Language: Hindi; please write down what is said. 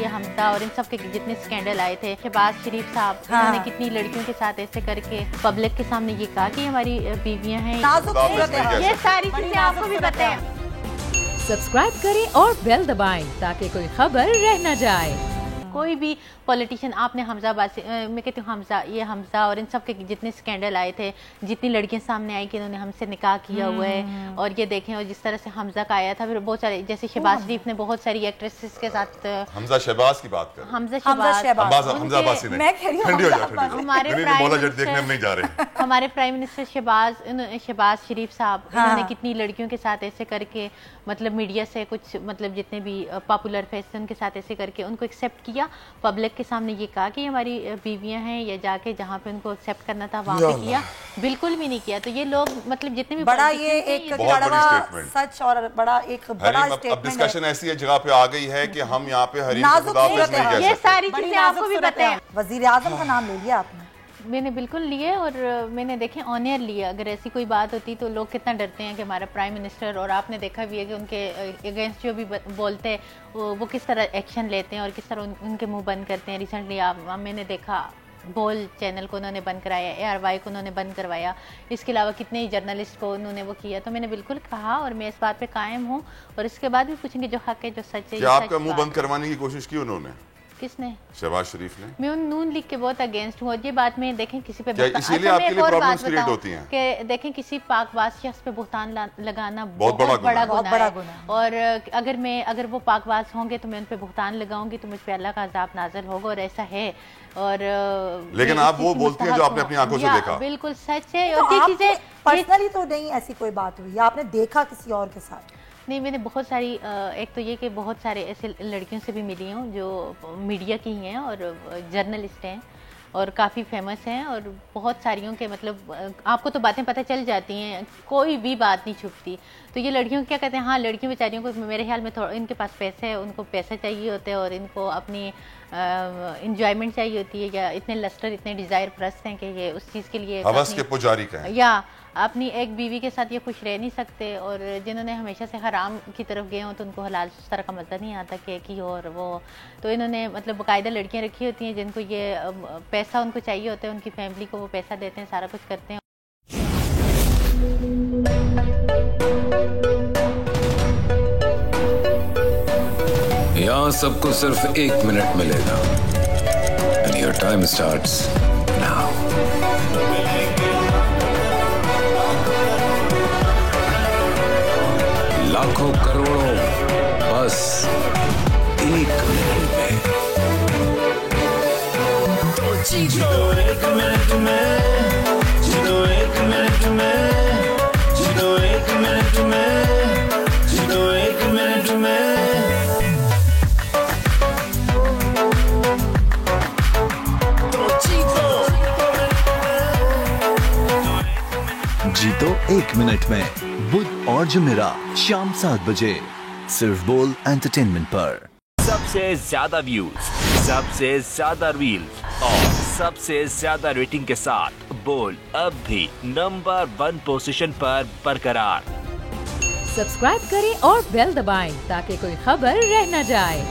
ये हमजा और इन सब के जितने स्कैंडल आए थे, शहबाज शरीफ साहब इन्होंने कितनी लड़कियों के साथ ऐसे करके पब्लिक के सामने ये कहा कि हमारी बीवियां हैं, ये सारी चीजें आपको भी पता है। सब्सक्राइब करें और बेल दबाएं ताकि कोई खबर रह न जाए। कोई भी पॉलिटिशियन, आपने हमजा बासी, मैं कहती हूँ हमजा और इन सब के जितने स्कैंडल आए थे, जितनी लड़कियां सामने आई कि इन्होंने हमसे निकाह किया हुआ है, और ये देखें, और जिस तरह से हमजा का आया था, फिर बहुत सारे जैसे शहबाज शरीफ ने बहुत सारी एक्ट्रेसेस के साथ, हमजा शहबाज की बात कर, हमारे प्राइम मिनिस्टर शहबाज शरीफ साहब इन्होंने कितनी लड़कियों के साथ ऐसे करके, मतलब मीडिया से कुछ, मतलब जितने भी पॉपुलर फेस उनके साथ ऐसे करके उनको एक्सेप्ट किया, पब्लिक के सामने ये कहा कि हमारी बीवियां हैं, या जाके जहाँ पे उनको एक्सेप्ट करना था वहाँ पे किया, बिल्कुल भी नहीं किया। तो ये लोग मतलब जितने भी बड़ा ये एक सच और बड़ा एक बड़ा अब डिस्कशन ऐसी है जगह पे आ गई है कि हम यहाँ पे हरीम ये सारी चीजें आपको भी पता है। वजीर आजम का नाम ले लिया आपने? मैंने बिल्कुल लिए, और मैंने देखे ऑनियर लिया। अगर ऐसी कोई बात होती तो लोग कितना डरते हैं कि हमारा प्राइम मिनिस्टर, और आपने देखा भी है कि उनके अगेंस्ट जो भी बोलते हैं वो किस तरह एक्शन लेते हैं और किस तरह उनके मुंह बंद करते हैं। रिसेंटली मैंने देखा बोल चैनल को उन्होंने बंद कराया, ARY को उन्होंने बंद करवाया, इसके अलावा कितने ही जर्नलिस्ट को उन्होंने वो किया। तो मैंने बिल्कुल कहा, और मैं इस बात पे कायम हूँ, और इसके बाद भी पूछेंगे जो हक है, जो सच है। आपका मुंह बंद करवाने की कोशिश की उन्होंने? किसने? शहबाज शरीफ ने। मैं उन नून लीग के बहुत अगेंस्ट हूँ, और ये बात में देखें किसी पे इसीलिए आपके लिए प्रॉब्लम्स क्रिएट होती हैं कि देखें किसी पाकबाज शख्स पे बुहतान लगाना बहुत बड़ा गुनाह है। और अगर वो पाकबाज होंगे तो मैं उन पे बुहतान लगाऊंगी तो मुझ पे अल्लाह का अज़ाब नाज़िल होगा, और ऐसा है। और लेकिन आप वो बोलती हैं जो आपने अपनी आंखों से देखा। बिल्कुल सच है। और ये चीजें पर्सनली तो नहीं ऐसी कोई बात हुई, आपने देखा किसी और के साथ? नहीं, मैंने बहुत सारी, एक तो ये कि बहुत सारे ऐसे लड़कियों से भी मिली हूँ जो मीडिया की ही हैं और जर्नलिस्ट हैं और काफ़ी फेमस हैं, और बहुत सारियों के मतलब आपको तो बातें पता चल जाती हैं, कोई भी बात नहीं छुपती। तो ये लड़कियों क्या कहते हैं, हाँ लड़कियों बेचारियों को मेरे ख्याल में थोड़ा इनके पास पैसे है, उनको पैसा चाहिए होता है, और इनको अपनी इंजॉयमेंट चाहिए होती है, या इतने लस्टर, इतने डिज़ायर प्रस्त हैं कि ये उस चीज़ के लिए हवस के पुजारी का है, या अपनी एक बीवी के साथ ये खुश रह नहीं सकते। और जिन्होंने हमेशा से हराम की तरफ गए हों तो उनको हलाल उस तरह का मज़ा नहीं आता कि एक ही और वो, तो इन्होंने मतलब बाकायदा लड़कियां रखी होती हैं जिनको ये पैसा उनको चाहिए होता है, उनकी फैमिली को वो पैसा देते हैं, सारा कुछ करते हैं। यहाँ सबको सिर्फ 1 मिनट मिलेगा, and your time starts now. लाखों करोड़ों बस 1 मिनट में। तो जीतो 1 मिनट में, जीतो 1 मिनट में, जीतो 1 मिनट में, जीतो 1 मिनट में। जीतो 1 मिनट में, बुध और जुमेरात शाम 7 बजे, सिर्फ बोल एंटरटेनमेंट पर। सबसे ज्यादा व्यूज, सबसे ज्यादा रील्स और सबसे ज्यादा रेटिंग के साथ बोल अब भी नंबर 1 पोजीशन पर बरकरार। सब्सक्राइब करें और बेल दबाएं ताकि कोई खबर रह न जाए।